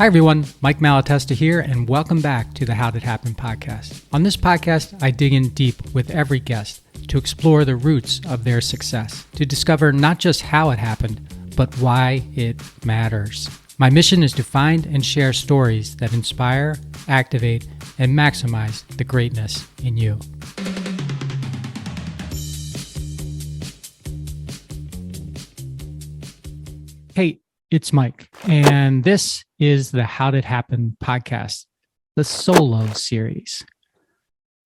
Hi everyone, 𝘾𝙘𝙧𝙗 here, and welcome back to the How Did Happen podcast. On this podcast, I dig in deep with every guest to explore the roots of their success, to discover not just how it happened, but why it matters. My mission is to find and share stories that inspire, activate, and maximize the greatness in you. Hey, it's Mike, and this is the How Did Happen podcast, the solo series.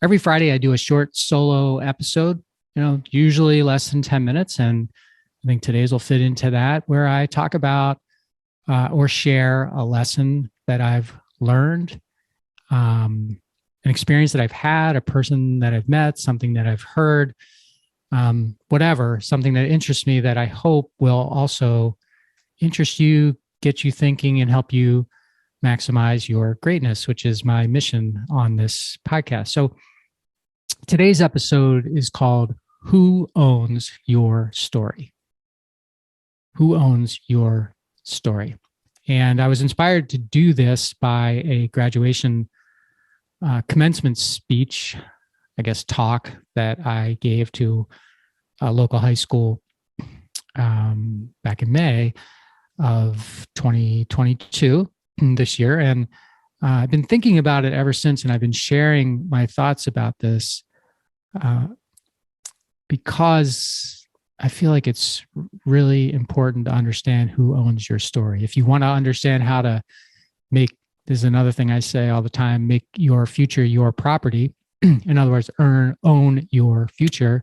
Every Friday, I do a short solo episode, usually less than 10 minutes, and I think today's will fit into that, where I talk about or share a lesson that I've learned, an experience that I've had, a person that I've met, something that I've heard, whatever, something that interests me that I hope will also interest you, get you thinking, and help you maximize your greatness, which is my mission on this podcast. So today's episode is called Who Owns Your Story? Who owns your story? And I was inspired to do this by a graduation commencement speech, talk that I gave to a local high school back in May of 2022 this year. And I've been thinking about it ever since, and I've been sharing my thoughts about this because I feel like it's really important to understand who owns your story. If you want to understand how to this is another thing I say all the time, make your future your property. In other words, own your future.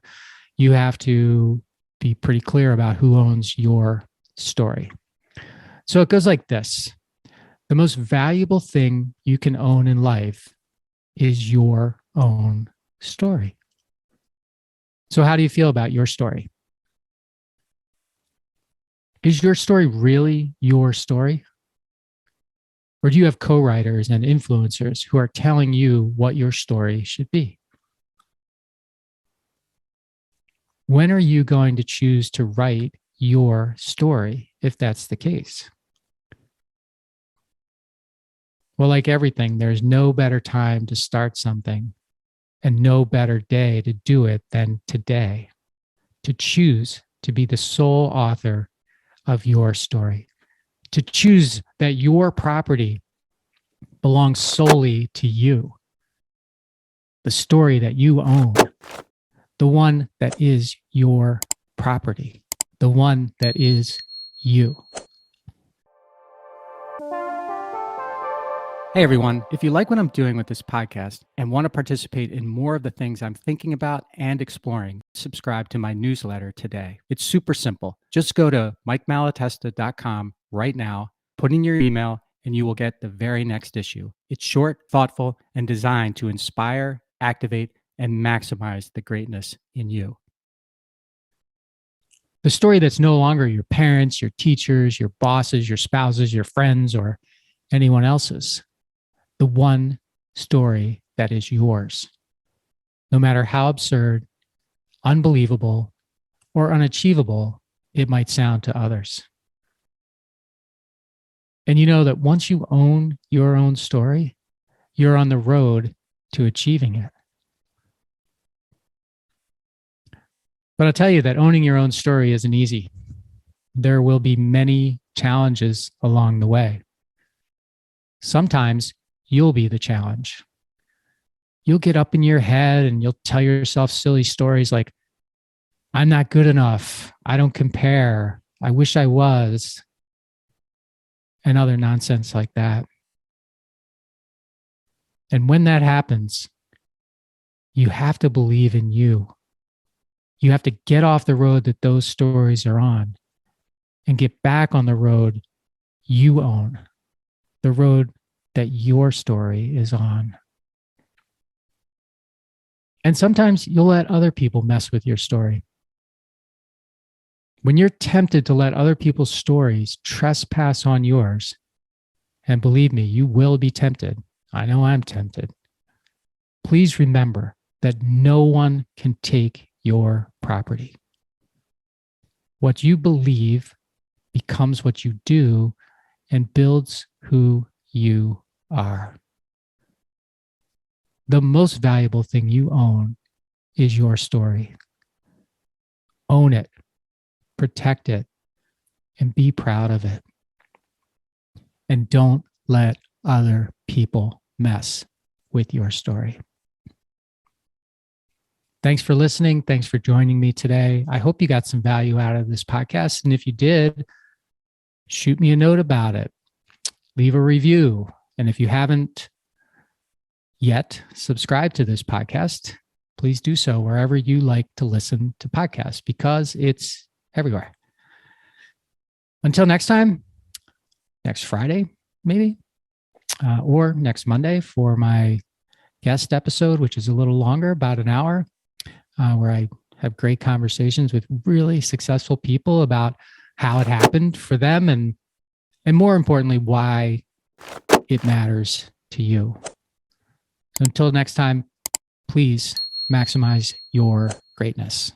You have to be pretty clear about who owns your story. So it goes like this. The most valuable thing you can own in life is your own story. So how do you feel about your story? Is your story really your story? Or do you have co-writers and influencers who are telling you what your story should be? When are you going to choose to write your story, if that's the case? Well, like everything, there's no better time to start something and no better day to do it than today, to choose to be the sole author of your story, to choose that your property belongs solely to you, the story that you own, the one that is your property, the one that is you. Hey everyone, if you like what I'm doing with this podcast and want to participate in more of the things I'm thinking about and exploring, subscribe to my newsletter today. It's super simple. Just go to 𝘾𝙘𝙧𝙗.com right now, put in your email, and you will get the very next issue. It's short, thoughtful, and designed to inspire, activate, and maximize the greatness in you. The story that's no longer your parents, your teachers, your bosses, your spouses, your friends, or anyone else's. The one story that is yours. No matter how absurd, unbelievable, or unachievable it might sound to others. And you know that once you own your own story, you're on the road to achieving it. But I'll tell you that owning your own story isn't easy. There will be many challenges along the way. Sometimes you'll be the challenge. You'll get up in your head and you'll tell yourself silly stories like, I'm not good enough, I don't compare, I wish I was, and other nonsense like that. And when that happens, you have to believe in you. You have to get off the road that those stories are on and get back on the road you own, the road that your story is on. And sometimes you'll let other people mess with your story. When you're tempted to let other people's stories trespass on yours, and believe me, you will be tempted. I know I'm tempted. Please remember that no one can take your property. What you believe becomes what you do and builds who you are. The most valuable thing you own is your story. Own it, protect it, and be proud of it. And don't let other people mess with your story. Thanks for listening. Thanks for joining me today. I hope you got some value out of this podcast. And if you did, shoot me a note about it. Leave a review. And if you haven't yet subscribed to this podcast, please do so wherever you like to listen to podcasts, because it's everywhere. Until next time, next Friday, maybe, or next Monday for my guest episode, which is a little longer, about an hour, where I have great conversations with really successful people about how it happened for them, and more importantly, why it matters to you. So until next time, please maximize your greatness.